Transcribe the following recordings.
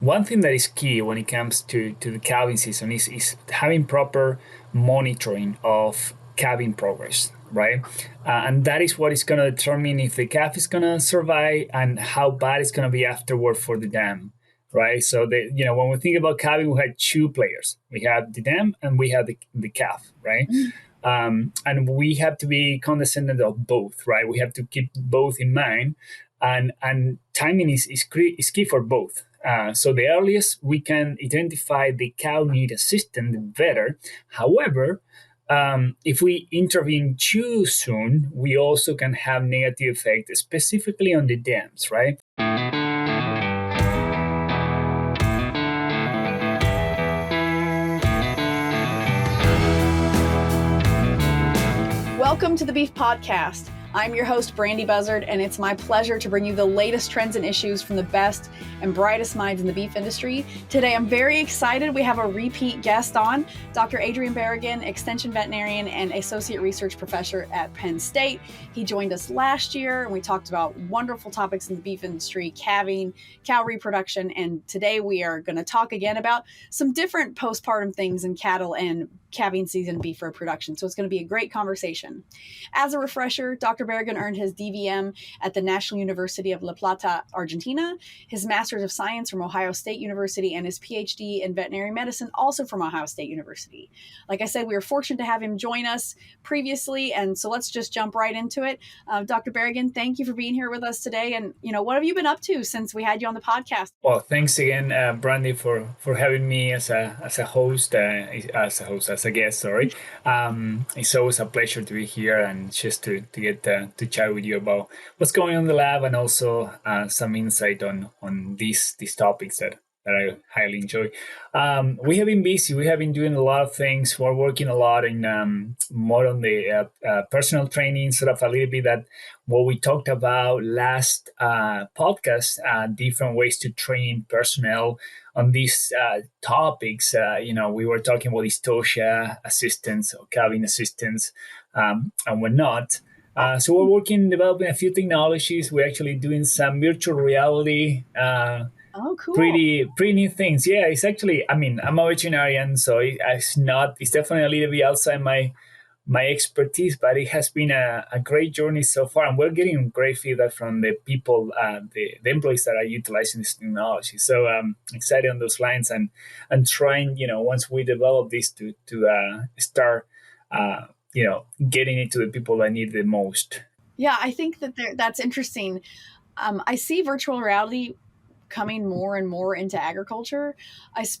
one thing that is key when it comes to the calving season is having proper monitoring of calving progress, right? And that is what is going to determine if the calf is going to survive and how bad it's going to be afterward for the dam, right? So, when we think about calving, we had two players. We have the dam and we have the calf, right? And we have to be condescending of both, right? We have to keep both in mind, and timing is key for both. So the earliest we can identify the cow need assistance, the better. However, if we intervene too soon, we also can have negative effect, specifically on the dams, right? Welcome to the Beef Podcast. I'm your host, Brandy Buzzard, and it's my pleasure to bring you the latest trends and issues from the best and brightest minds in the beef industry. Today, I'm very excited. We have a repeat guest on, Dr. Adrian Barragan, Extension Veterinarian and Associate Research Professor at Penn State. He joined us last year, and we talked about wonderful topics in the beef industry, calving, cow reproduction, and today we are going to talk again about some different postpartum things in cattle and calving season beef reproduction. So it's going to be a great conversation. As a refresher, Dr. Barragan earned his DVM at the National University of La Plata, Argentina, his Master's of Science from Ohio State University, and his PhD in veterinary medicine also from Ohio State University. Like I said, we were fortunate to have him join us previously, and so let's just jump right into it. Dr. Barragan, thank you for being here with us today. And, what have you been up to since we had you on the podcast? Well, thanks again, Brandy, for having me as a guest. Sorry, it's always a pleasure to be here and just to get to chat with you about what's going on in the lab and also some insight on these topics that I highly enjoy. We have been busy. We have been doing a lot of things. We're working a lot in more on the personal training, sort of a little bit that what we talked about last podcast, different ways to train personnel on these topics. We were talking about dystocia assistance or calving assistance and whatnot. So we're working, developing a few technologies. We're actually doing some virtual reality. Oh, cool. Pretty neat things. Yeah, it's actually, I'm a veterinarian, so it's definitely a little bit outside my expertise, but it has been a great journey so far. And we're getting great feedback from the people, the employees that are utilizing this technology. So I'm excited on those lines and trying, once we develop this to start, getting it to the people that need the most. Yeah, I think that's interesting. I see virtual reality coming more and more into agriculture. I was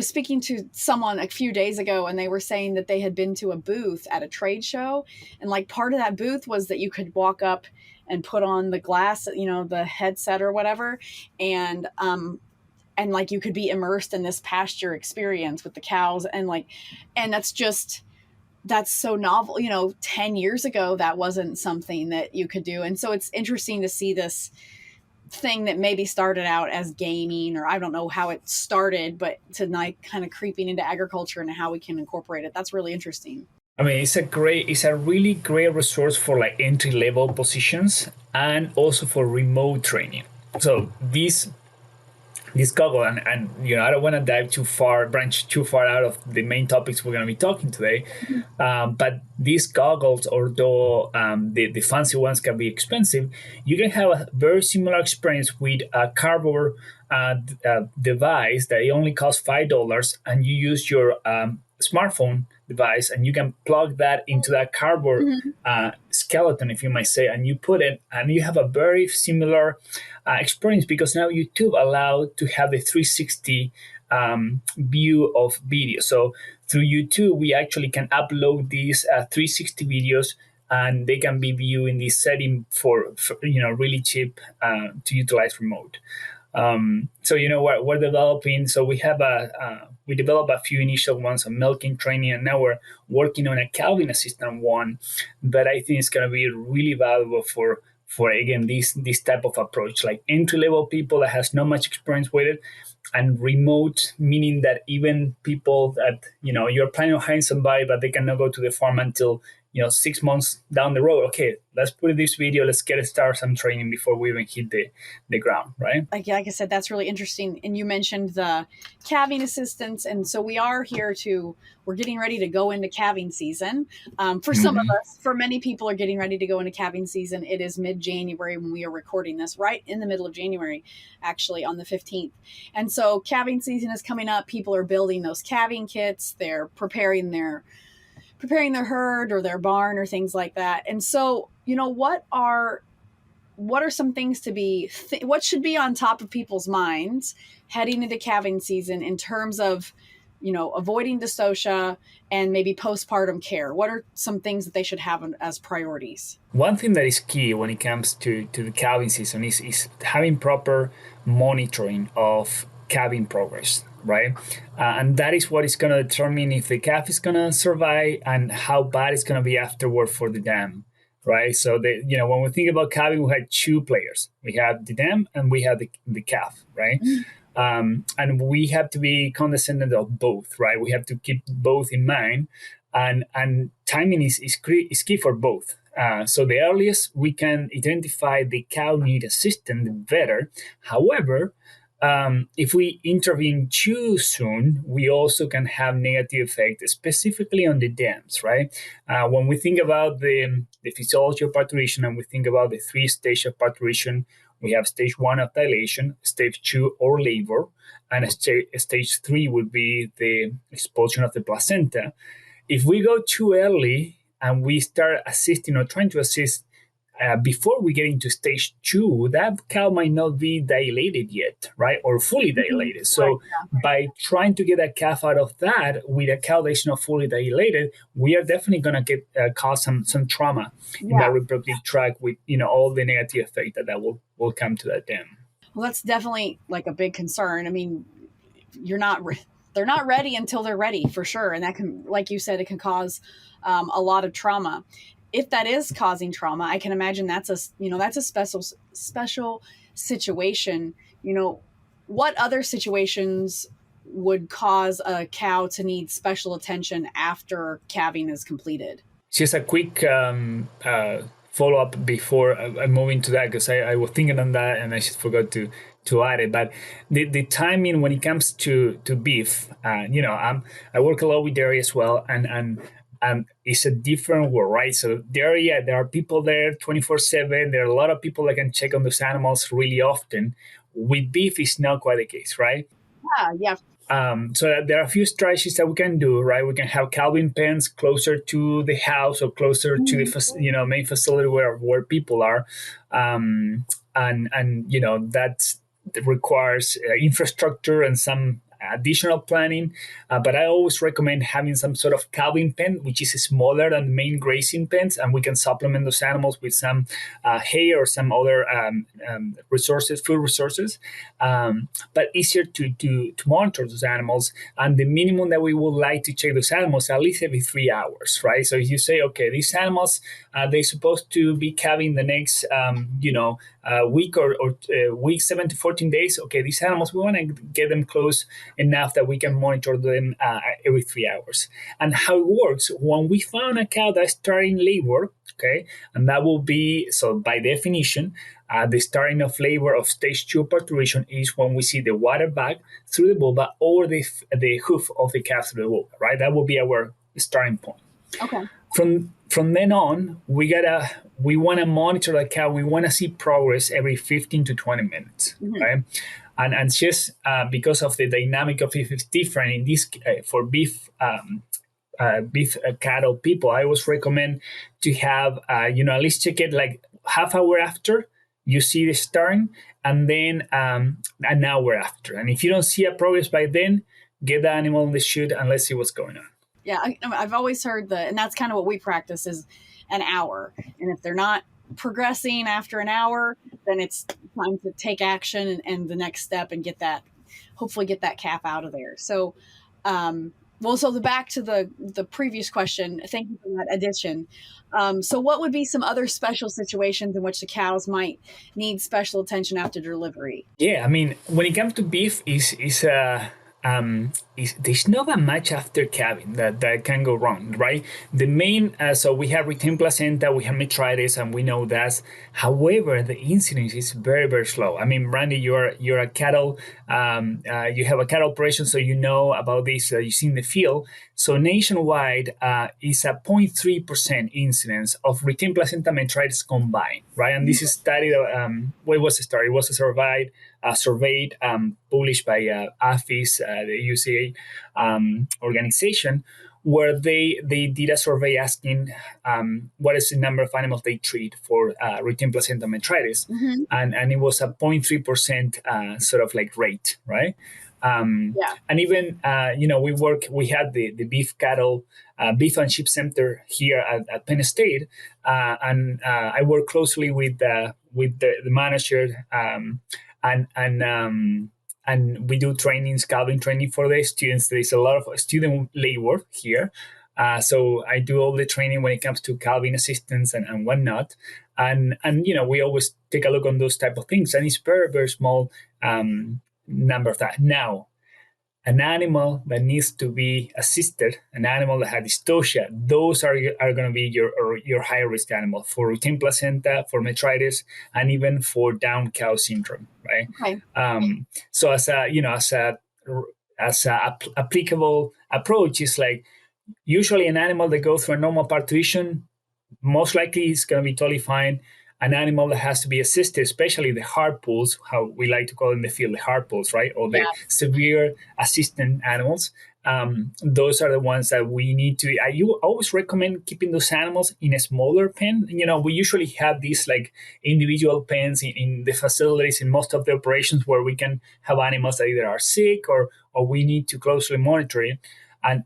speaking to someone a few days ago, and they were saying that they had been to a booth at a trade show. And like part of that booth was that you could walk up and put on the glass, the headset or whatever. And like you could be immersed in this pasture experience with the cows. And that's so novel. 10 years ago, that wasn't something that you could do. And so it's interesting to see this thing that maybe started out as gaming, or I don't know how it started, but to like kind of creeping into agriculture and how we can incorporate it. That's really interesting. It's a really great resource for like entry level positions and also for remote training. So this goggle, and I don't want to branch too far out of the main topics we're going to be talking today, but these goggles, although the fancy ones can be expensive, you can have a very similar experience with a cardboard device that only costs $5, and you use your smartphone device, and you can plug that into that cardboard skeleton, if you might say, and you put it, and you have a very similar experience, because now YouTube allows to have the 360 view of video. So through YouTube, we actually can upload these 360 videos, and they can be viewed in this setting for really cheap to utilize remote. So we're developing. So we developed a few initial ones on milking training, and now we're working on a calving assistant one that I think is going to be really valuable for again this type of approach, like entry level people that has not much experience with it, and remote, meaning that even people that you're planning on hiring somebody, but they cannot go to the farm until 6 months down the road, okay, let's put this video, let's get start some training before we even hit the ground, right? Like I said, that's really interesting. And you mentioned the calving assistance. And so we're getting ready to go into calving season. For some of us, for many people are getting ready to go into calving season. It is mid-January when we are recording this, right in the middle of January, actually on the 15th. And so calving season is coming up. People are building those calving kits. They're preparing their herd or their barn or things like that. And so, what are some things what should be on top of people's minds heading into calving season in terms of, avoiding dystocia and maybe postpartum care? What are some things that they should have as priorities? One thing that is key when it comes to the calving season is having proper monitoring of calving progress, right? And that is what is going to determine if the calf is going to survive and how bad it's going to be afterward for the dam, right? So when we think about calving, we had two players. We have the dam and we have the calf, right? And we have to be condescending of both, right? We have to keep both in mind, and timing is key for both. So the earliest we can identify the cow need assistance, the better. However, if we intervene too soon, we also can have negative effect, specifically on the dams, right? When we think about the physiology of parturition and we think about the 3 stages of parturition, we have stage 1 of dilation, stage 2 or labor, and stage 3 would be the expulsion of the placenta. If we go too early and we start assisting or trying to assist before we get into stage 2, that cow might not be dilated yet, right? Or fully dilated. So by trying to get that calf out of that with a cow that is not fully dilated, we are definitely going to cause some trauma in that reproductive tract with, all the negative effect that will come to that dam. Well, that's definitely like a big concern. I mean, they're not ready until they're ready, for sure. And that can, like you said, it can cause a lot of trauma. If that is causing trauma, I can imagine that's a special situation. What other situations would cause a cow to need special attention after calving is completed? Just a quick follow-up before I move into that, because I was thinking on that and I just forgot to add it. But the timing when it comes to beef, I work a lot with dairy as well, and it's a different world, right? So there are people there 24/7. There are a lot of people that can check on those animals really often. With beef, it's not quite the case, right? Yeah. So there are a few strategies that we can do, right? We can have calving pens closer to the house or closer to the main facility where people are, and that requires infrastructure and some additional planning, but I always recommend having some sort of calving pen, which is smaller than main grazing pens, and we can supplement those animals with some hay or some other food resources, but easier to monitor those animals. And the minimum that we would like to check those animals at least every 3 hours, right? So if you say, okay, these animals, they're supposed to be calving the next week or week 7 to 14 days. Okay, these animals, we want to get them close enough that we can monitor them every 3 hours. And how it works, when we found a cow that's starting labor, okay, and that will be, so by definition, the starting of labor of stage 2 parturition is when we see the water bag through the vulva or the hoof of the calf through the vulva, right? That will be our starting point. Okay. From then on, we want to monitor the cow. We want to see progress every 15 to 20 minutes, right? And just because of the dynamic of beef is different in this for beef cattle people, I always recommend to have at least check it like half hour after you see the starting, and then an hour after. And if you don't see a progress by then, get the animal on the chute and let's see what's going on. Yeah, I've always heard and that's kind of what we practice is an hour. And if they're not progressing after an hour, then it's time to take action and the next step and hopefully get that calf out of there. So, so back to the previous question, thank you for that addition. So what would be some other special situations in which the cows might need special attention after delivery? Yeah, I mean, when it comes to beef, is there's not that much after calving that can go wrong, right? The main, so we have retained placenta, we have metritis, and we know that. However, the incidence is very, very slow. I mean, Randy, you're a cattle, you have a cattle operation, so you know about this, you've seen the field. So nationwide, is a 0.3% incidence of retained placenta metritis combined, right? And this is studied, what was the study? It was surveyed, published by AFIS, the UCA organization, where they did a survey asking what is the number of animals they treat for retained placenta metritis, and it was a 0.3% sort of like rate, right? And even we had the beef cattle, beef and sheep center here at Penn State, and I work closely with the manager, and we do trainings, calving training for the students. There's a lot of student labor here. So I do all the training when it comes to calving assistance and whatnot. And we always take a look on those type of things. And it's very, very small number of that. Now, an animal that needs to be assisted, an animal that had dystocia, those are going to be your high risk animal for retained placenta, for metritis, and even for down cow syndrome, right? Okay. So as a applicable approach is like usually an animal that goes through a normal parturition, most likely is going to be totally fine. An animal that has to be assisted, especially the hard pulls, how we like to call in the field the hard pulls, right? Or the severe assistant animals. Those are the ones that we need to. I always recommend keeping those animals in a smaller pen. We usually have these like individual pens in the facilities in most of the operations where we can have animals that either are sick or we need to closely monitor it. And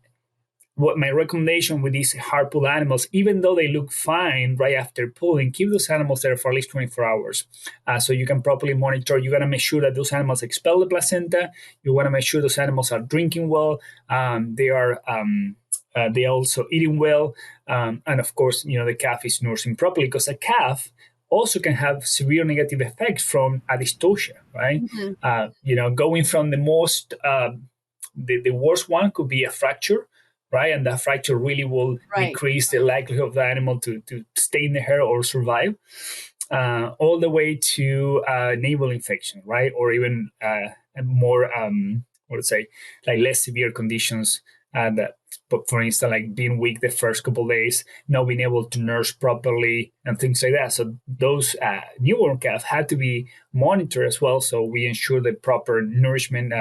what my recommendation with these hard pull animals, even though they look fine right after pulling, keep those animals there for at least 24 hours. So you can properly monitor. You got to make sure that those animals expel the placenta. You want to make sure those animals are drinking well. They are also eating well. And of course, the calf is nursing properly, because a calf also can have severe negative effects from a dystocia, right? Going from the most, the worst one could be a fracture, right? And that fracture really will decrease the likelihood of the animal to stay in the herd or survive, all the way to navel infection, right? Or even more, like less severe conditions that, for instance, like being weak the first couple of days, not being able to nurse properly and things like that. So those newborn calves had to be monitored as well. So we ensure the proper nourishment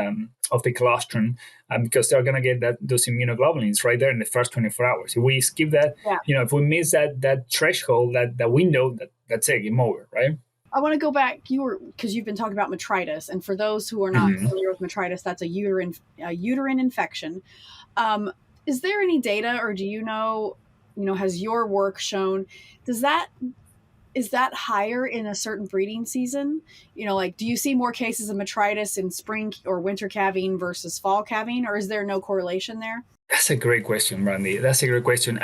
of the colostrum, because they're going to get those immunoglobulins right there in the first 24 hours. If we skip that, if we miss that threshold, that window, that's it, game over, right? I want to go back. Because you've been talking about metritis, and for those who are not familiar with metritis, that's a uterine infection. Is there any data, or do has your work shown, is that higher in a certain breeding season? Do you see more cases of metritis in spring or winter calving versus fall calving, or is there no correlation there? That's a great question, Randy. That's a great question.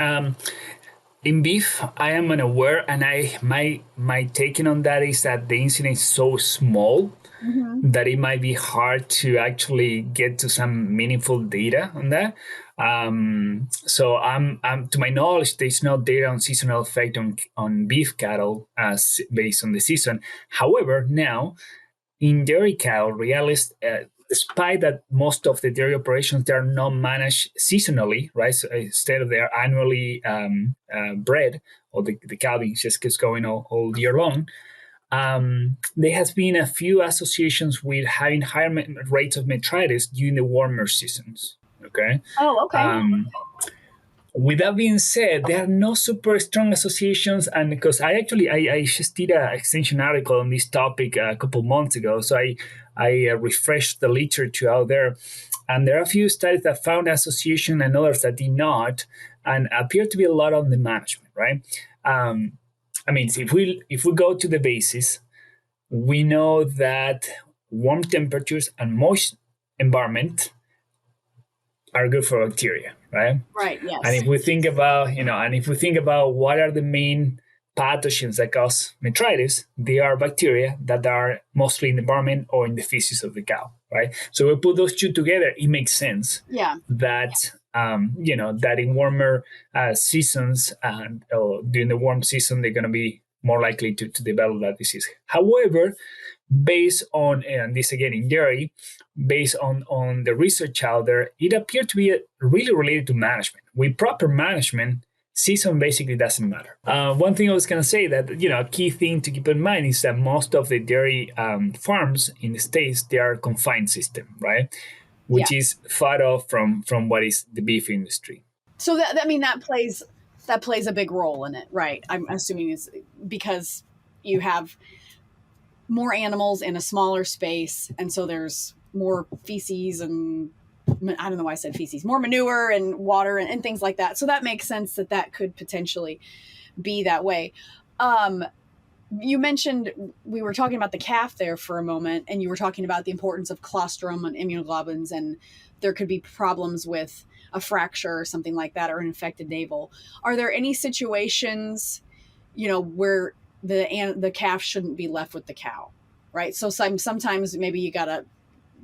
In beef, I am unaware, and my taking on that is that the incidence is so small that it might be hard to actually get to some meaningful data on that. So I'm to my knowledge, there's no data on seasonal effect on beef cattle based on the season. However, now in dairy cattle, despite that most of the dairy operations, they are not managed seasonally, right? So instead of they are annually bred, or the calving just keeps going all year long. There has been a few associations with having higher rates of metritis during the warmer seasons. Okay. Oh, okay. With that being said, there are no super strong associations, and because I just did an extension article on this topic a couple months ago, so I refreshed the literature out there, and there are a few studies that found association and others that did not, and appear to be a lot on the management, right? If we go to the basis, we know that warm temperatures and moist environment are good for bacteria, right? Right. Yes. And if we think about, what are the main pathogens that cause metritis, they are bacteria that are mostly in the environment or in the feces of the cow, right? So we put those two together, it makes sense that that in warmer seasons and during the warm season, they're going to be more likely to develop that disease. However, based on, and this again in dairy, based on the research out there, it appeared to be really related to management. With proper management, season basically doesn't matter. One thing I was going to say that, a key thing to keep in mind is that most of the dairy farms in the States, they are a confined system, right? Which is far off from what is the beef industry. So that plays a big role in it, right? I'm assuming it's because you have more animals in a smaller space, and so there's more feces and I don't know why I said feces, more manure and water and things like that. So that makes sense that could potentially be that way. You mentioned, we were talking about the calf there for a moment, and you were talking about the importance of colostrum and immunoglobulins, and there could be problems with a fracture or something like that, or an infected navel. Are there any situations, where the calf shouldn't be left with the cow, right? So sometimes maybe you got to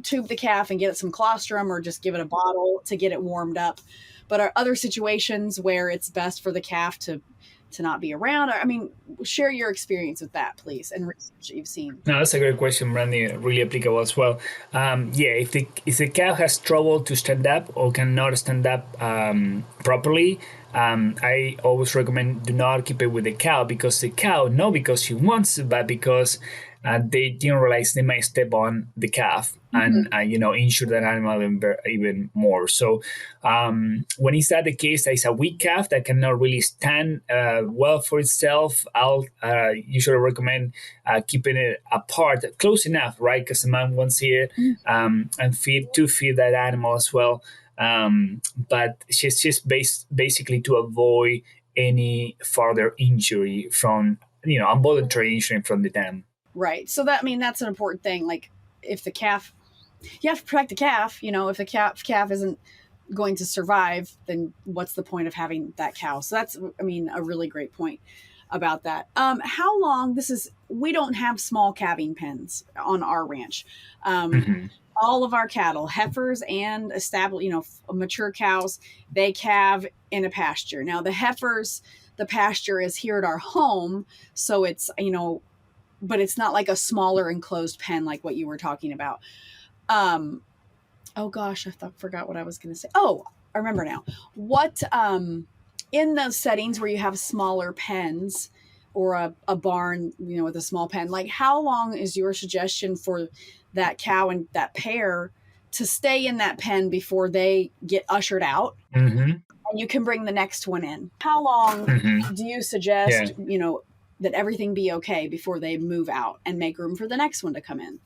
tube the calf and get it some colostrum, or just give it a bottle to get it warmed up. But are other situations where it's best for the calf to not be around? I mean, share your experience with that, please, and research that you've seen. No, that's a great question, Brandy. Really applicable as well. If the cow has trouble to stand up or cannot stand up properly, I always recommend do not keep it with the cow, because the cow, not because she wants to, but because they didn't realize they might step on the calf and injure that animal even more. So when is that the case, that is a weak calf that cannot really stand well for itself, I'll usually recommend keeping it apart, close enough, right? Because the man wants it, and feed that animal as well. But it's just basically to avoid any further injury from, involuntary injury from the dam. Right. So that's an important thing. Like, if the calf, you have to protect the calf. If the calf isn't going to survive, then what's the point of having that cow? So that's, a really great point about that. How long, we don't have small calving pens on our ranch. All of our cattle, heifers and established, mature cows, they calve in a pasture. Now the heifers, the pasture is here at our home. So it's, but it's not like a smaller enclosed pen like what you were talking about. Oh gosh, I forgot what I was going to say. Oh, I remember now. What, in those settings where you have smaller pens or a barn, with a small pen, like how long is your suggestion for that cow and that pair to stay in that pen before they get ushered out? And you can bring the next one in. How long do you suggest, that everything be okay before they move out and make room for the next one to come in?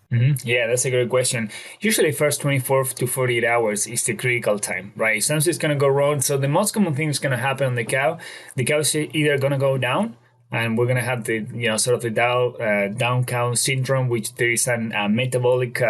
Yeah, that's a great question. Usually first 24 to 48 hours is the critical time, right? Something's going to go wrong. So the most common thing is going to happen on the cow. The cow is either going to go down, and we're going to have the, sort of the down cow syndrome, which there is a metabolic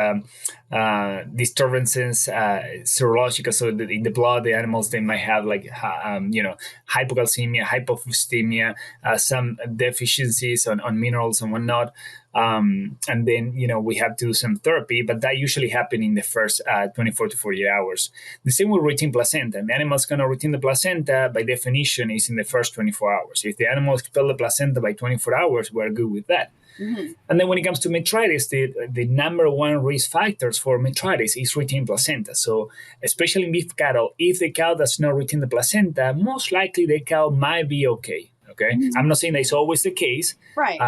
disturbances, serological. So in the blood, the animals, they might have like, hypocalcemia, hypophosphatemia, some deficiencies on minerals and whatnot. And then, we have to do some therapy, but that usually happens in the first 24 to 48 hours. The same with retain placenta. The animal's going to retain the placenta, by definition, is in the first 24 hours. If the animal expels the placenta by 24 hours, we're good with that. And then when it comes to metritis, the number one risk factors for metritis is retained placenta. So especially in beef cattle, if the cow does not retain the placenta, most likely the cow might be okay. Okay, I'm not saying that's always the case, right?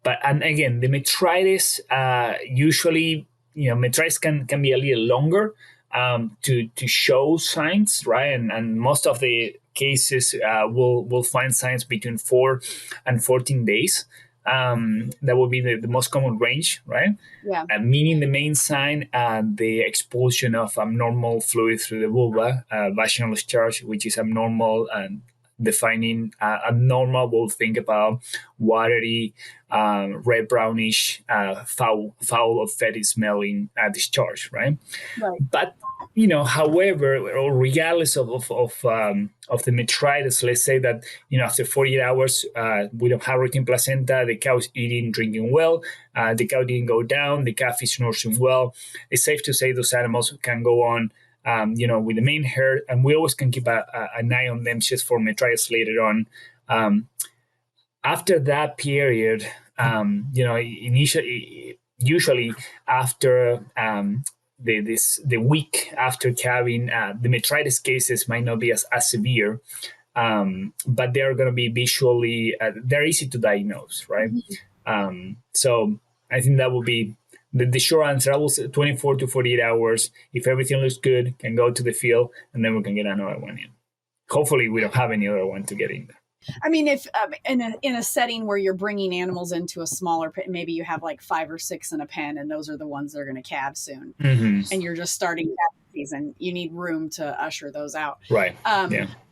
But again, the metritis usually, metritis can be a little longer to show signs, right? And most of the cases will find signs between 4 and 14 days. That would be the most common range, right? Yeah. Meaning the main sign, the expulsion of abnormal fluid through the vulva, vaginal discharge, which is abnormal, and defining abnormal, we'll think about watery, red brownish, foul or fetid smelling discharge, right? Right. But however, or regardless of the metritis, let's say that after 48 hours we don't have routine placenta, the cow is eating, drinking well, the cow didn't go down, the calf is nursing well. It's safe to say those animals can go on, with the main herd, and we always can keep an eye on them just for metritis later on. After that period, usually after the week after calving, the metritis cases might not be as severe, but they're going to be visually, they're easy to diagnose, right? So I think that would be the short answer. I will say 24 to 48 hours. If everything looks good, can go to the field, and then we can get another one in. Hopefully we don't have any other one to get in there. I mean, if in a setting where you're bringing animals into a smaller pen, maybe you have like 5 or 6 in a pen, and those are the ones that are going to calve soon, and you're just starting calving season, you need room to usher those out. Right.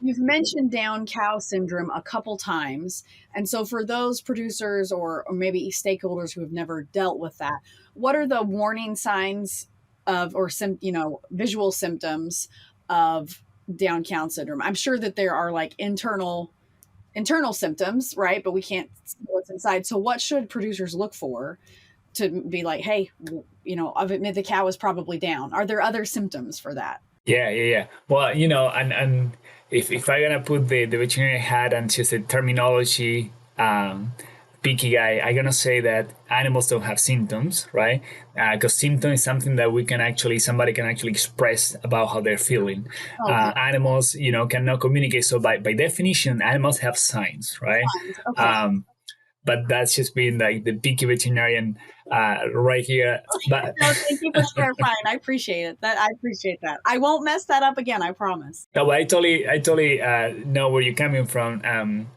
You've mentioned down cow syndrome a couple times, and so for those producers or maybe stakeholders who have never dealt with that, what are the warning signs of or visual symptoms of down cow syndrome? I'm sure that there are like internal symptoms, right? But we can't see what's inside. So what should producers look for to be like, hey, I've admitted the cow is probably down? Are there other symptoms for that? Yeah. Well, and if I'm going to put the veterinary hat and just the terminology, picky guy, I'm going to say that animals don't have symptoms, right? Because symptom is something that somebody can actually express about how they're feeling. Okay. Animals, cannot communicate. So by definition, animals have signs, right? Signs. Okay. But that's just being like the picky veterinarian right here. But no, thank you for clarifying. I appreciate that. I won't mess that up again. I promise. No, but I totally know where you're coming from,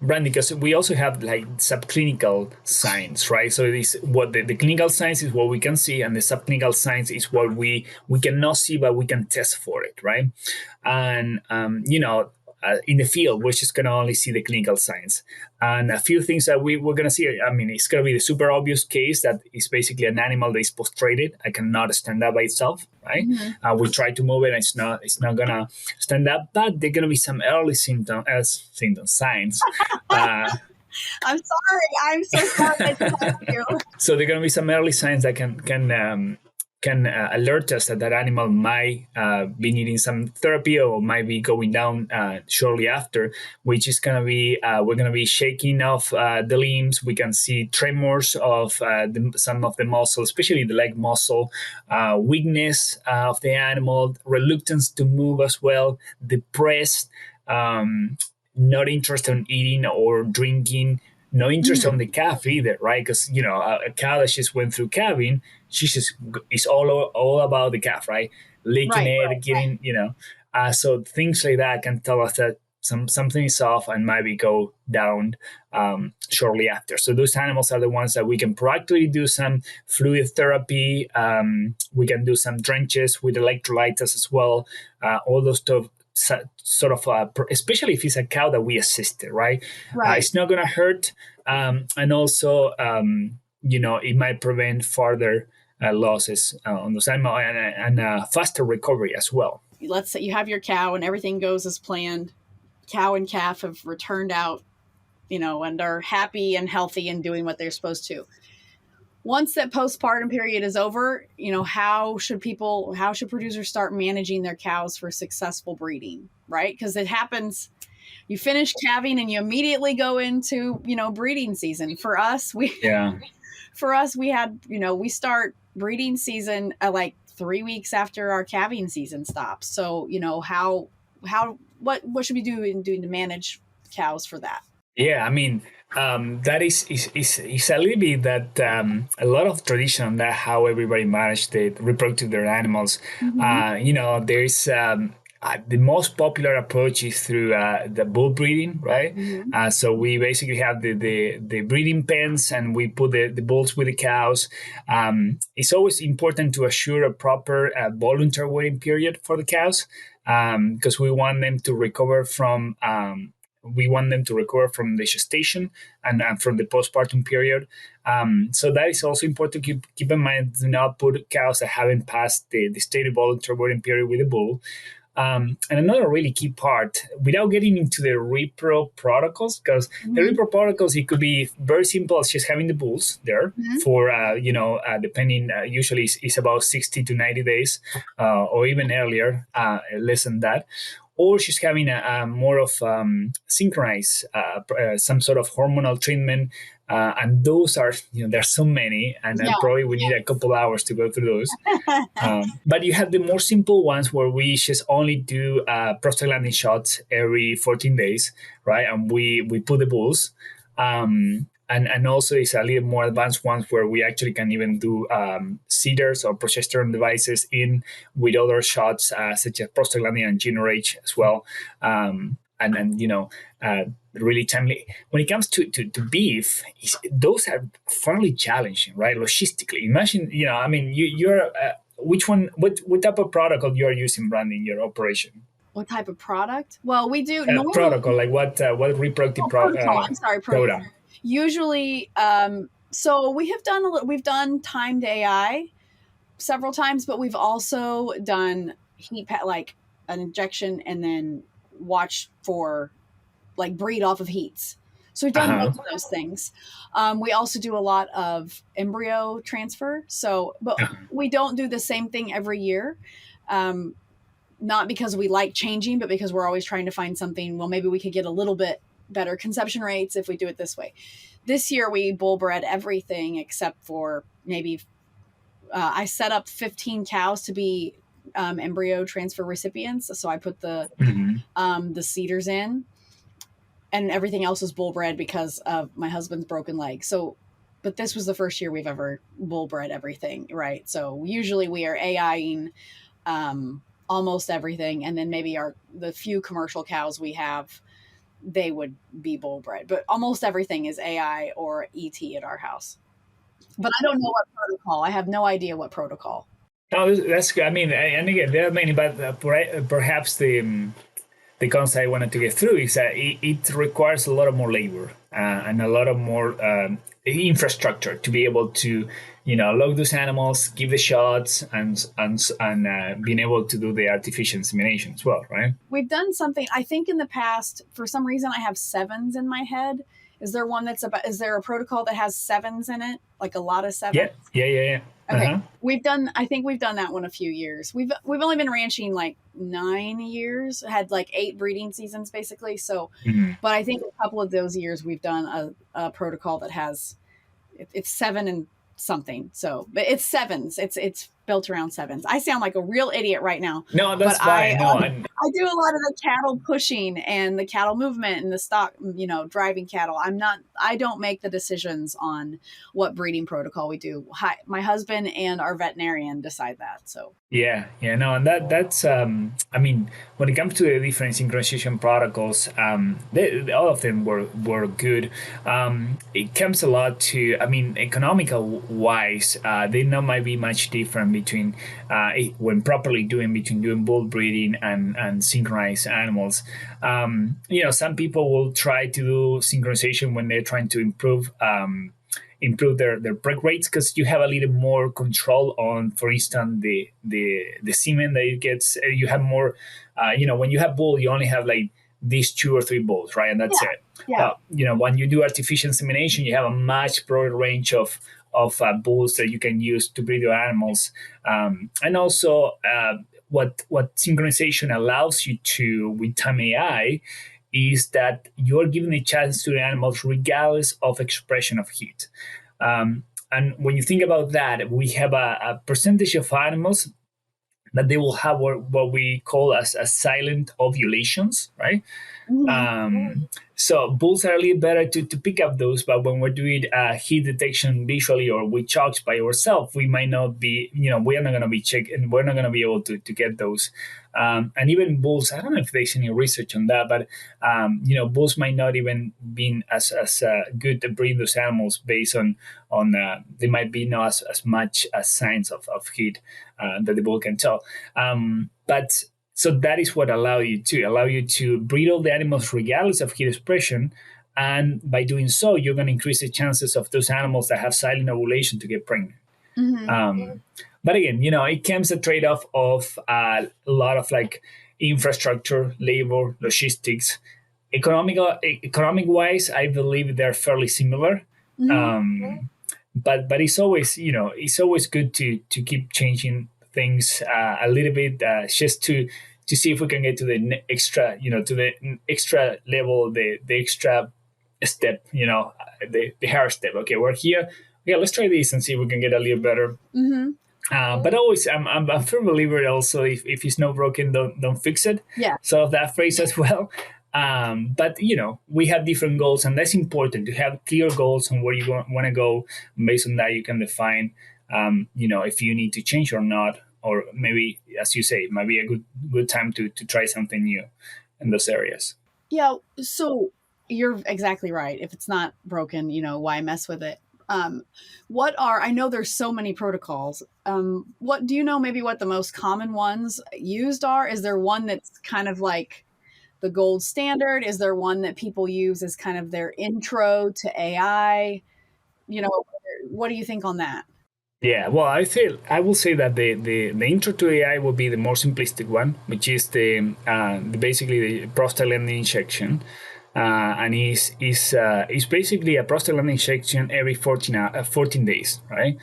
Brandy, because we also have like subclinical signs, right? So this what the clinical signs is what we can see, and the subclinical signs is what we cannot see, but we can test for it, right? And in the field, we're just going to only see the clinical signs. And a few things that we're going to see, I mean, it's going to be the super obvious case that is basically an animal that is prostrated. I cannot stand up by itself, right? Mm-hmm. We try to move it, and it's not going to stand up, but there are going to be some early signs. I'm so sorry. So there are going to be some early signs that can alert us that animal might be needing some therapy or might be going down shortly after, which is going to be, we're going to be shaking off the limbs. We can see tremors of some of the muscle, especially the leg muscle, weakness of the animal, reluctance to move as well, depressed, not interested in eating or drinking, no interest on the calf either, right? Because, a cow that just went through calving, it's all about the calf, right? Licking it, getting, so things like that can tell us that something is off and maybe go down shortly after. So those animals are the ones that we can proactively do some fluid therapy. We can do some drenches with electrolytes as well. All those stuff. Sort of, especially if it's a cow that we assisted, right? It's not going to hurt, and also, it might prevent further losses on those animals and faster recovery as well. Let's say you have your cow and everything goes as planned. Cow and calf have returned out, and are happy and healthy and doing what they're supposed to. Once that postpartum period is over, how should producers start managing their cows for successful breeding, right? Because it happens, you finish calving and you immediately go into, breeding season. For us, we had, we start breeding season at like 3 weeks after our calving season stops. So, what should we do to manage cows for that? Yeah, I mean, that is a little bit that a lot of tradition on that, how everybody managed the reproductive their animals. Mm-hmm. There's the most popular approach is through the bull breeding, right? Mm-hmm. So we basically have the breeding pens, and we put the bulls with the cows. It's always important to assure a proper voluntary waiting period for the cows, because we want them to recover from we want them to recover from the gestation and from the postpartum period. So that is also important to keep in mind. Do not put cows that haven't passed the stated voluntary boarding period with a bull. And another really key part, without getting into the repro protocols, because the repro protocols, it could be very simple as just having the bulls there for, depending, usually it's about 60 to 90 days or even earlier, less than that. Or she's having a more of synchronized, some sort of hormonal treatment. And those are, there's so many, and probably we need a couple hours to go through those. But you have the more simple ones where we just only do prostaglandin shots every 14 days, right? And we put the bulls. And also it's a little more advanced ones where we actually can even do CEDARs or progesterone devices in with other shots such as prostaglandin and GnRH as well. Really timely. When it comes to beef, those are fairly challenging, right? Logistically, imagine, you're which one, what type of protocol you are using, Brandy, in your operation? What type of product? Well, we do protocol, like what reproductive protocol. I'm sorry, program. Usually, so we've done timed AI several times, but we've also done like an injection and then watch for like breed off of heats. So we've done both of those things. We also do a lot of embryo transfer. But we don't do the same thing every year. Not because we like changing, but because we're always trying to find something. Well, maybe we could get a little bit better conception rates if we do it this way. This year we bull bred everything except for maybe I set up 15 cows to be embryo transfer recipients. So I put the CEDARs in, and everything else is bull bred because of my husband's broken leg. So, but this was the first year we've ever bull bred everything, right? So usually we are AIing almost everything, and then maybe the few commercial cows we have, they would be bull bred, but almost everything is AI or ET at our house. But I don't know what protocol. I have no idea what protocol. No, that's good. I mean, and again, there are many, but perhaps the concept I wanted to get through is that it requires a lot of more labor and a lot of more infrastructure to be able to, log those animals, give the shots, and being able to do the artificial insemination as well, right? We've done something, I think in the past, for some reason I have 7s in my head. Is there a protocol that has 7s in it? Like a lot of 7s? Yeah. Okay. I think we've done that one a few years. We've only been ranching like 9 years, had like 8 breeding seasons basically. So, but I think a couple of those years we've done a protocol that has, it's 7 and something. So, but it's 7s. It's built around 7s. I sound like a real idiot right now. No, that's fine. I do a lot of the cattle pushing and the cattle movement and the stock, driving cattle. I don't make the decisions on what breeding protocol we do. My husband and our veterinarian decide that. So. And that's when it comes to the different synchronization protocols, all of them were good. It comes a lot to, economical wise, they might be much different between when properly doing bull breeding and synchronized animals. Some people will try to do synchronization when they're trying to improve their preg rates, because you have a little more control on, for instance, the semen that it gets. You have more, when you have bull, you only have like these 2 or 3 bulls, right? And that's it. Yeah. When you do artificial insemination, you have a much broader range of bulls that you can use to breed your animals. And also what synchronization allows you to with time AI is that you're giving a chance to the animals regardless of expression of heat. And when you think about that, we have a percentage of animals that they will have what we call as silent ovulations, right? So bulls are a little better to pick up those, but when we're doing heat detection visually or with chalks by ourselves, we might not be, we are not going to be checking, we're not going to be able to get those. And even bulls, I don't know if there's any research on that, but bulls might not even be as good to breed those animals based on they might be not as much as signs of heat that the bull can tell. But So that is what allow you to breed all the animals regardless of heat expression. And by doing so, you're going to increase the chances of those animals that have silent ovulation to get pregnant. But again, it comes a trade-off of a lot of like infrastructure, labor, logistics. Economic wise, I believe they're fairly similar. But it's always good to keep changing things a little bit, just to see if we can get to the extra level, the extra step, the hard step. Okay, we're here. Yeah, let's try this and see if we can get a little better. But always, I'm a firm believer also, if it's not broken, don't fix it. Yeah. So that phrase as well. But we have different goals, and that's important to have clear goals on where you want to go. Based on that, you can define, if you need to change or not, or maybe, as you say, it might be a good time to try something new in those areas. Yeah. So you're exactly right. If it's not broken, why mess with it? I know there's so many protocols. What do you know maybe what the most common ones used are? Is there one that's kind of like the gold standard? Is there one that people use as kind of their intro to AI? What do you think on that? Yeah, well, I will say that the intro to AI will be the more simplistic one, which is basically the prostaglandin injection. And is basically a prostaglandin injection every 14 days, right?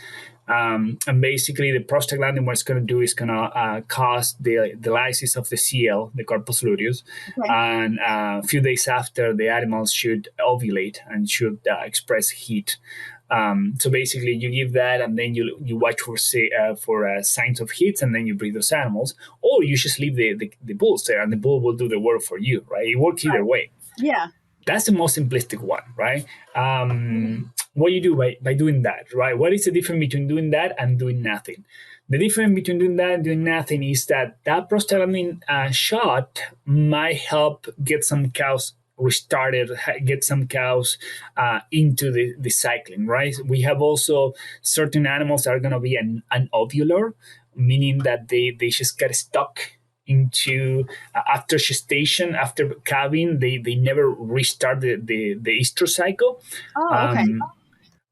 And basically, the prostaglandin, what it's going to do is going to cause the lysis of the CL, the corpus luteus, and a few days after, the animals should ovulate and should express heat. So basically, you give that, and then you watch for signs of heat, and then you breed those animals, or you just leave the bulls there, and the bull will do the work for you, right? It works either way. Yeah. That's the most simplistic one, right? What you do by doing that, right? What is the difference between doing that and doing nothing? The difference between doing that and doing nothing is that prostaglandin shot might help get some cows restarted, get some cows into the cycling, right? We have also certain animals that are going to be an ovular, meaning that they just get stuck into after gestation, after calving, they never restart the estrous cycle. Oh, okay.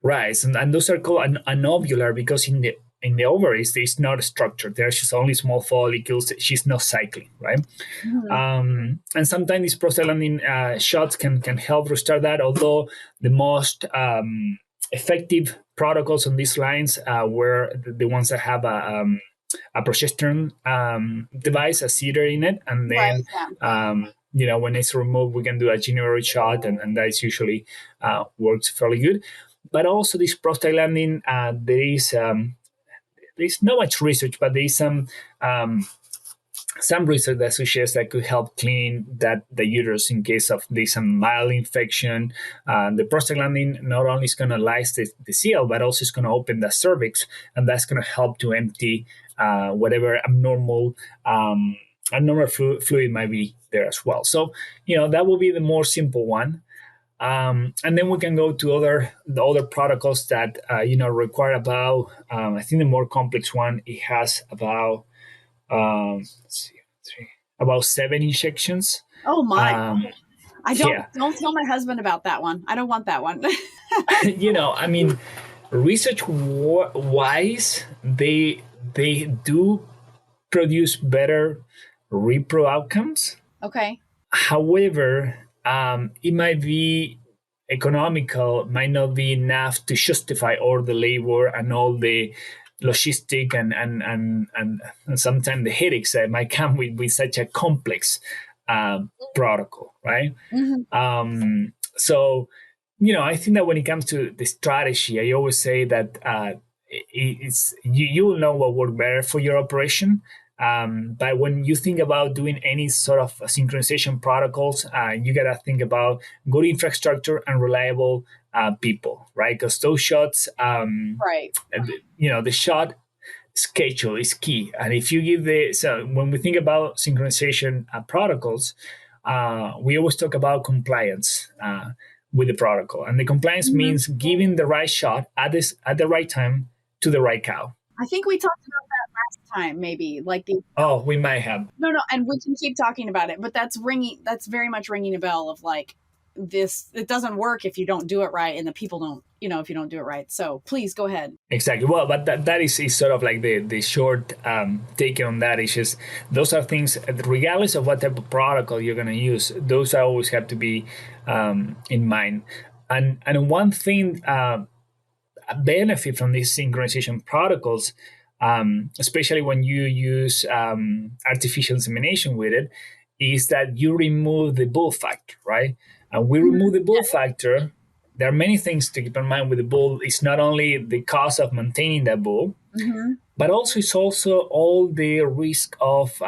Right, and those are called anubular because in the ovaries it's not structured. There's just only small follicles. She's not cycling, right? And sometimes these prostaglandin shots can help restart that. Although the most effective protocols on these lines were the ones that have a progesterone device, a seeder in it, and then when it's removed, we can do a January shot, and that usually works fairly good. But also this prostaglandin, there's not much research, but there is some research that suggests that could help clean the uterus in case of there's some mild infection. The prostaglandin not only is going to lyse the CL, but also is going to open the cervix, and that's going to help to empty whatever abnormal fluid might be there as well. So that will be the more simple one. And then we can go to the other protocols that require about I think the more complex one, it has about about 7 injections. Oh my! Don't tell my husband about that one. I don't want that one. I mean, research wise, they do produce better repro outcomes. Okay. However, it might be economical, might not be enough to justify all the labor and all the logistic and sometimes the headaches that might come with such a complex protocol, right? So, I think that when it comes to the strategy, I always say that it's you will know what works better for your operation. But when you think about doing any sort of synchronization protocols, you got to think about good infrastructure and reliable people, right? Because those shots, the shot schedule is key. And if you give so when we think about synchronization protocols, we always talk about compliance with the protocol. And the compliance means giving the right shot at the right time to the right cow. I think we talked about that last time, maybe like the. Oh, we might have. No, and we can keep talking about it, but that's very much ringing a bell of like this. It doesn't work if you don't do it right, and the people don't, if you don't do it right. So please go ahead. Exactly. Well, but that is sort of like the short take on that. Is just those are things, regardless of what type of protocol you're going to use, those always have to be in mind. And one thing, a benefit from these synchronization protocols, especially when you use artificial insemination with it, is that you remove the bull factor, right? And we remove the bull factor. There are many things to keep in mind with the bull. It's not only the cost of maintaining that bull, but also it's also all the risk of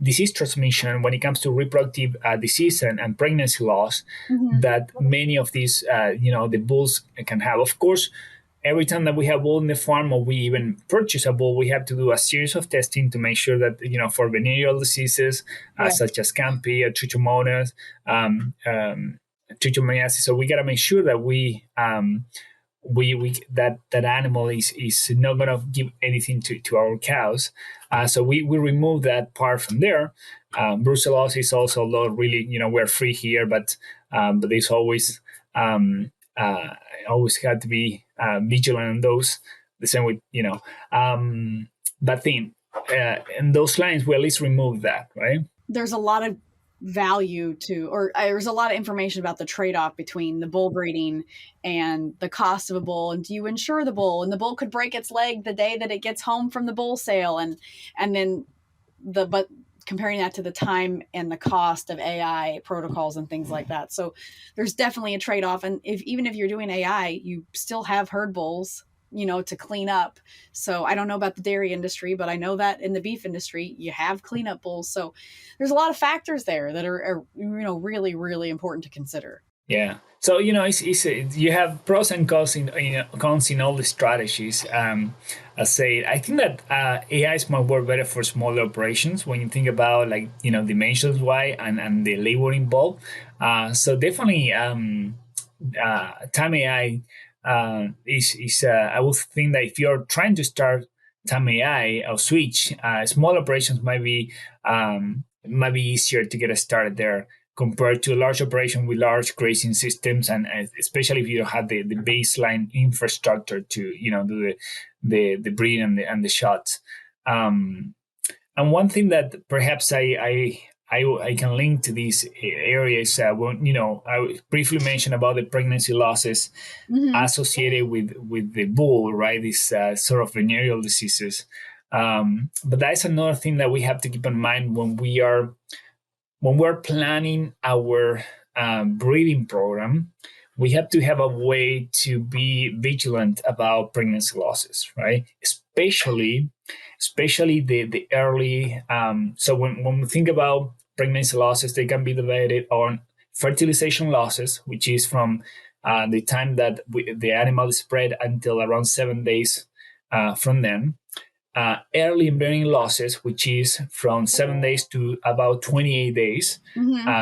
disease transmission when it comes to reproductive disease and pregnancy loss that many of these, the bulls can have. Of course, every time that we have bull in the farm or we even purchase a bull, we have to do a series of testing to make sure that, for venereal diseases such as CAMPI or trichomonas, trichomoniasis. So we got to make sure that we that animal is not going to give anything to our cows. So we remove that part from there. Brucellosis also, although really, we're free here, but there's always always had to be vigilant on those. The same with, that thing. In those lines, we at least remove that, right? There's a lot of value to, or there's a lot of information about the trade-off between the bull breeding and the cost of a bull, and do you insure the bull, and the bull could break its leg the day that it gets home from the bull sale, and then but comparing that to the time and the cost of AI protocols and things like that. So there's definitely a trade-off, and even if you're doing AI, you still have herd bulls to clean up. So I don't know about the dairy industry, but I know that in the beef industry, you have cleanup bulls. So there's a lot of factors there that are really, really important to consider. Yeah. So, it's you have pros and cons in all the strategies. I think that AI might work better for smaller operations when you think about dimensions wise and the labor involved. So definitely time AI is I would think that if you're trying to start time AI or switch, small operations might be easier to get started there compared to a large operation with large grazing systems, and especially if you don't have the baseline infrastructure to do the breeding and the shots. And one thing that perhaps I can link to these areas when I briefly mentioned about the pregnancy losses associated with the bull, right? These sort of venereal diseases. But that's another thing that we have to keep in mind when we're planning our breeding program. We have to have a way to be vigilant about pregnancy losses, right? Especially the early. So when we think about pregnancy losses, they can be divided on fertilization losses, which is from the time that the animal is bred until around 7 days from then. Early embryonic losses, which is from 7 days to about 28 days.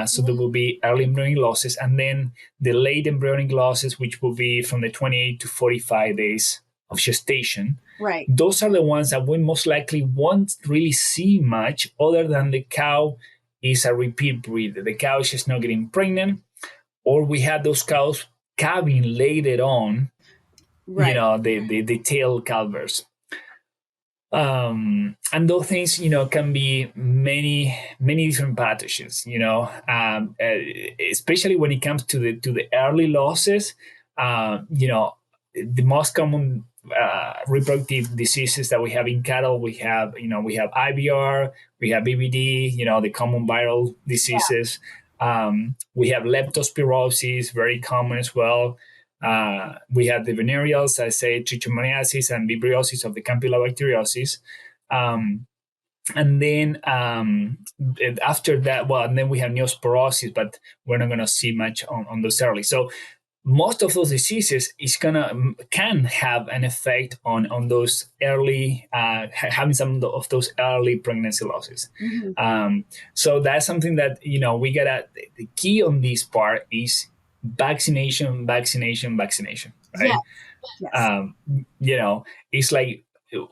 So there will be early embryonic losses, and then the late embryonic losses, which will be from the 28 to 45 days of gestation. Right. Those are the ones that we most likely won't really see much, other than the cow is a repeat breed. The cow is just not getting pregnant, or we have those cows calving later on, right. the tail calvers. And those things, can be many different pathogens, especially when it comes to the early losses. The most common reproductive diseases that we have in cattle, we have IBR, we have BBD, the common viral diseases. We have leptospirosis, very common as well. We have the venereals, I say trichomoniasis and vibriosis of the campylobacteriosis. And then after that, and then we have neosporosis, but we're not going to see much on those early. So most of those diseases can have an effect on those early, having some of those early pregnancy losses. So that's something that, we gotta, the key on this part is vaccination, right? Yes. It's like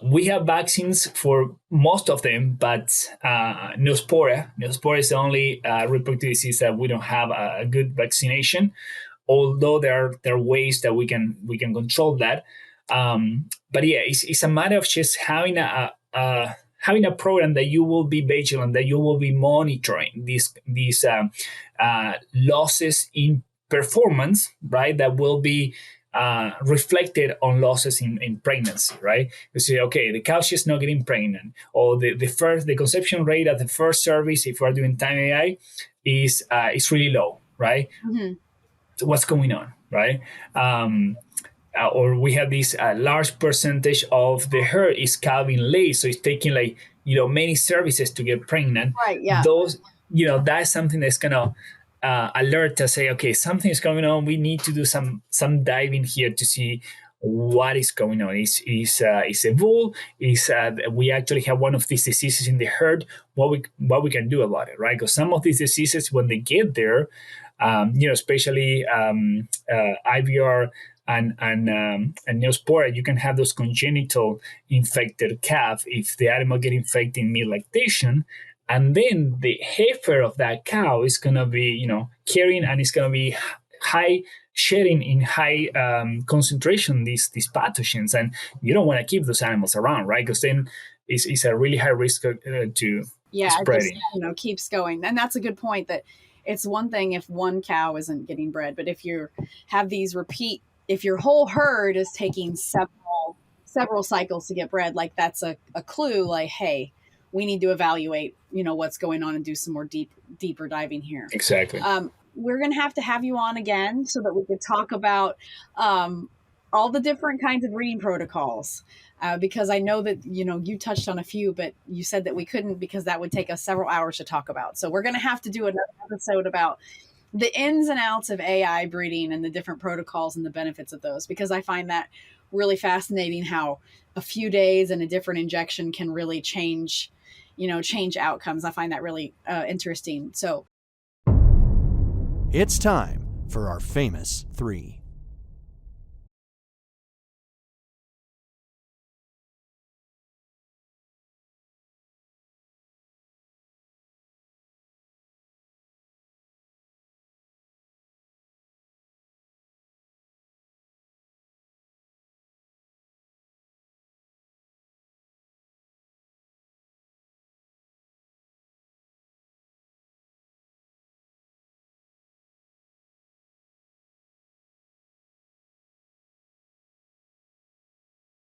we have vaccines for most of them, but Neospora is the only reproductive disease that we don't have a good vaccination. Although there are ways that we can control that. But yeah, it's a matter of just having a program that you will be vigilant, that you will be monitoring these losses in performance, right? That will be reflected on losses in pregnancy, right? You say, okay, the cow is not getting pregnant, or the conception rate at the first service, if we're doing time AI, is really low, right? Mm-hmm. So what's going on, right? Or we have this large percentage of the herd is calving late, so it's taking many services to get pregnant. Right. Yeah. Those, that's something that's gonna alert us, say, okay, something is going on. We need to do some diving here to see what is going on. Is a bull? We actually have one of these diseases in the herd? What we can do about it, right? Because some of these diseases, when they get there, especially IVR and Neospora, you can have those congenital infected calf if the animal get infected in mid-lactation, and then the heifer of that cow is going to be, carrying, and it's going to be shedding in high concentration these pathogens, and you don't want to keep those animals around, right? Because then it's a really high risk to spreading. It just, keeps going, and that's a good point. That it's one thing if one cow isn't getting bred, but if you have these if your whole herd is taking several cycles to get bred, like that's a clue, like, hey, we need to evaluate, what's going on and do some more deeper diving here. Exactly. We're going to have you on again so that we could talk about all the different kinds of breeding protocols. Because I know that, you touched on a few, but you said that we couldn't because that would take us several hours to talk about. So we're going to have to do another episode about the ins and outs of AI breeding and the different protocols and the benefits of those, because I find that really fascinating, how a few days and a different injection can really change outcomes. I find that really interesting. So it's time for our famous three.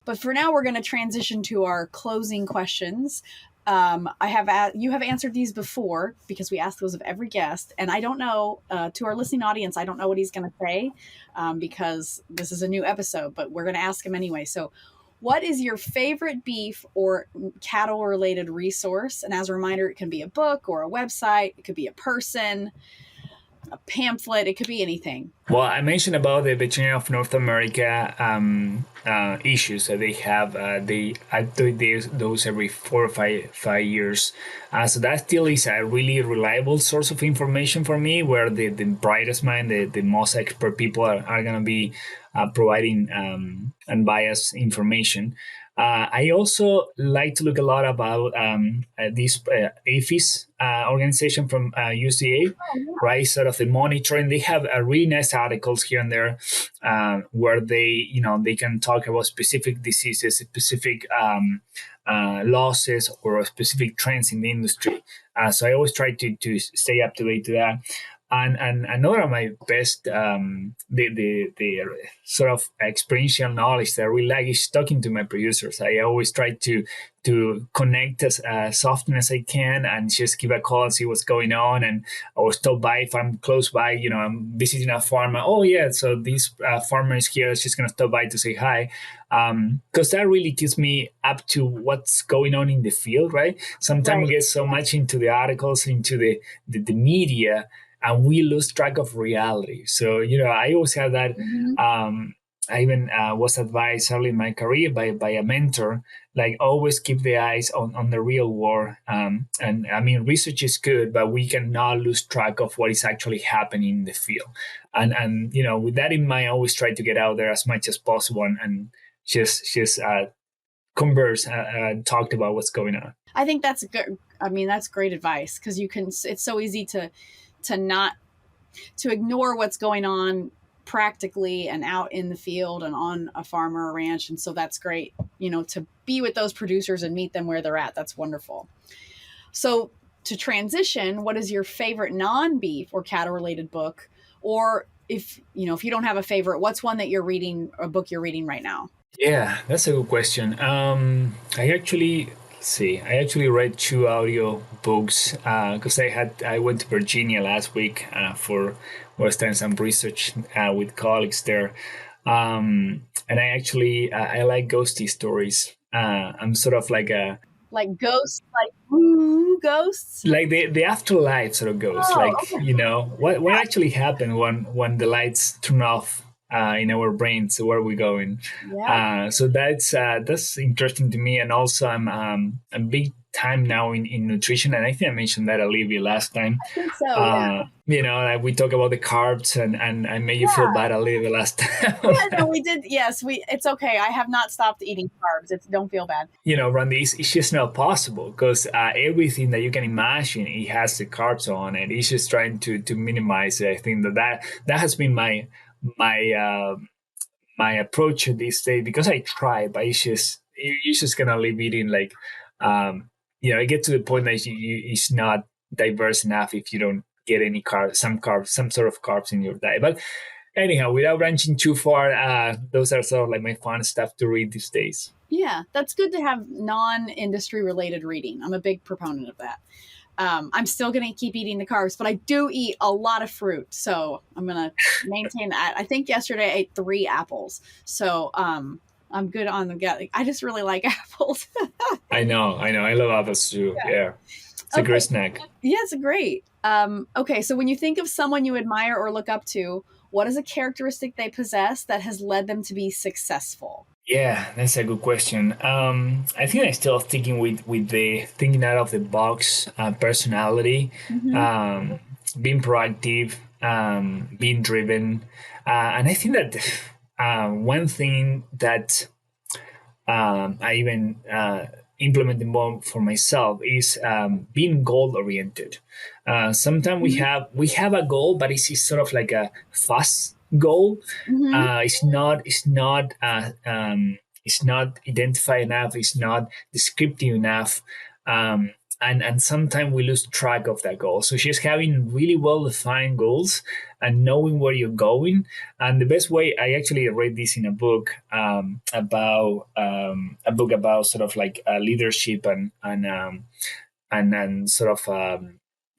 But for now, we're going to transition to our closing questions. You have answered these before because we ask those of every guest, and I don't know, to our listening audience, I don't know what he's going to say because this is a new episode, but we're going to ask him anyway. So what is your favorite beef or cattle related resource? And as a reminder, it can be a book or a website. It could be a person, a pamphlet. It could be anything. Well, I mentioned about the Veterinarian of North America issues that they have. They update those every 4 or 5 years. So that still is a really reliable source of information for me, where the brightest mind, the most expert people are going to be providing unbiased information. I also like to look a lot about this APHIS organization from UCA, right? Sort of the monitoring. They have really nice articles here and there where they can talk about specific diseases, specific losses, or specific trends in the industry. So I always try to stay up to date to that. And another of my best, the sort of experiential knowledge that I really like is talking to my producers. I always try to connect as often as I can and just give a call and see what's going on, and or stop by if I'm close by. I'm visiting a farmer. Oh yeah, so this farmer is here. I was just gonna stop by to say hi, because that really keeps me up to what's going on in the field, right? Sometimes we get so much into the articles, into the media, and we lose track of reality. So, I always have that. Mm-hmm. I even was advised early in my career by a mentor, like always keep the eyes on the real world. And I mean, research is good, but we cannot lose track of what is actually happening in the field. And with that in mind, I always try to get out there as much as possible and just converse and talked about what's going on. I think that's good. I mean, that's great advice, because it's so easy to ignore what's going on practically and out in the field and on a farm or a ranch. And so that's great, to be with those producers and meet them where they're at. That's wonderful. So to transition, what is your favorite non-beef or cattle related book? Or if you don't have a favorite, what's one that you're reading, a book you're reading right now? Yeah, that's a good question. I actually read 2 audio books because I went to Virginia last week was doing some research with colleagues there, and I like ghosty stories. I'm sort of like ghosts, ghosts, like the afterlife sort of ghosts. Okay. What actually happened when the lights turn off in our brains. So where are we going? Yeah. So that's interesting to me, and also I'm a big time now in nutrition, and I think I mentioned that a little bit last time. I think so. Yeah. We talk about the carbs, and I made you feel bad a little bit last time. Yeah, no, we did. Yes, it's okay. I have not stopped eating carbs. Don't feel bad. Randy, it's just not possible because everything that you can imagine, it has the carbs on it. It's just trying to minimize it. I think that has been my approach at this day, because I try, but you're just gonna live eating I get to the point that it's not diverse enough if you don't get any carbs, some sort of carbs in your diet. But anyhow, without branching too far, those are sort of like my fun stuff to read these days. Yeah, that's good to have non-industry related reading. I'm a big proponent of that. I'm still going to keep eating the carbs, but I do eat a lot of fruit. So I'm going to maintain that. I think yesterday I ate 3 apples. So I'm good on the gut. I just really like apples. I know. I love apples too. Yeah. It's a great snack. Yeah, it's great. Okay, so when you think of someone you admire or look up to, what is a characteristic they possess that has led them to be successful? Yeah, that's a good question. I think I'm still sticking with the thinking out of the box personality, being proactive, being driven. And I think that one thing that I even implemented more for myself is being goal oriented. Sometimes we have a goal, but it's sort of like a fast goal. It's not identified enough. It's not descriptive enough. And sometimes we lose track of that goal. So just having really well-defined goals and knowing where you're going. And the best way, I actually read this in a book about sort of like leadership and sort of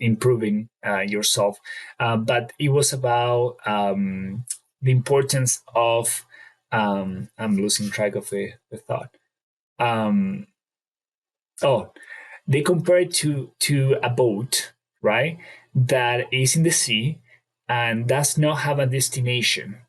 improving yourself. But it was about the importance of I'm losing track of the thought. They compare it to a boat, right? That is in the sea and does not have a destination.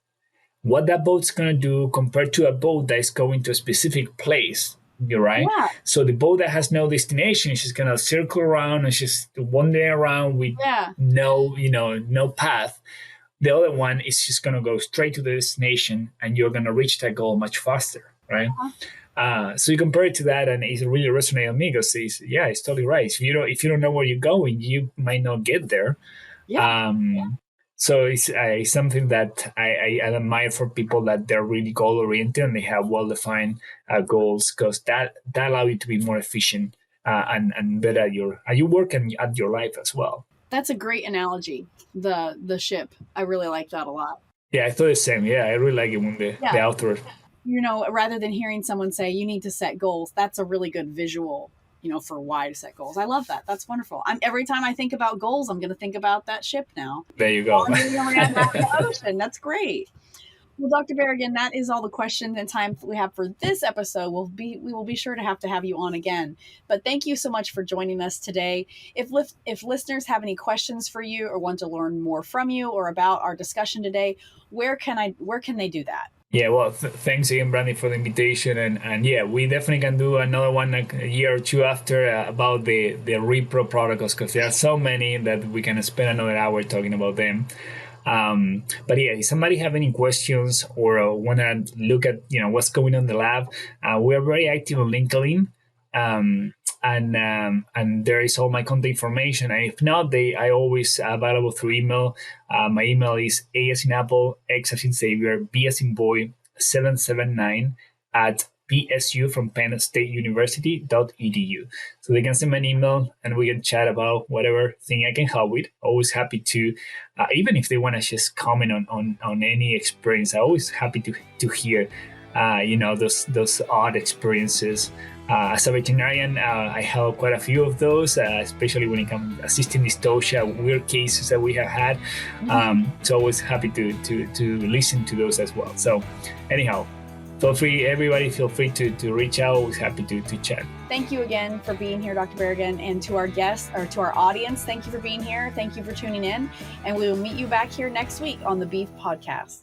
What that boat's gonna do compared to a boat that is going to a specific place, you're right? Yeah. So the boat that has no destination, she's gonna circle around and she's wandering around with no path. The other one is just gonna go straight to the destination, and you're gonna reach that goal much faster, right? So you compare it to that, and it really resonates with me because it's totally right. If you don't know where you're going, you might not get there. Yeah. So it's something that I admire for people, that they're really goal oriented and they have well defined goals, because that allow you to be more efficient and better at your work and at your life as well. That's a great analogy. The ship. I really like that a lot. Yeah, I thought the same. Yeah, I really like it when the author. Rather than hearing someone say you need to set goals, that's a really good visual, for why to set goals. I love that. That's wonderful. Every time I think about goals, I'm going to think about that ship now. There you go. That's great. Well, Dr. Barragan, that is all the questions and time we have for this episode. We will be sure to have you on again. But thank you so much for joining us today. If listeners have any questions for you or want to learn more from you or about our discussion today, where can they do that? Yeah, well, thanks again, Brandy, for the invitation. And yeah, we definitely can do another one a year or two after about the Repro protocols, because there are so many that we can spend another hour talking about them. But yeah, if somebody have any questions or want to look at what's going on in the lab, we are very active on LinkedIn. And there is all my contact information. And if not, I always available through email. My email is A as in Apple, X as in Xavier, B as in boy, 779 at PSU from Penn State University .edu. So they can send me an email and we can chat about whatever thing I can help with. Always happy to, even if they want to just comment on any experience, I'm always happy to hear, those odd experiences. As a veterinarian, I have quite a few of those, especially when it comes to assisting dystocia, weird cases that we have had. So always happy to listen to those as well. So anyhow, everybody feel free to reach out. Always happy to chat. Thank you again for being here, Dr. Barragan, and to our guests or to our audience, thank you for being here. Thank you for tuning in, and we will meet you back here next week on the Beef Podcast.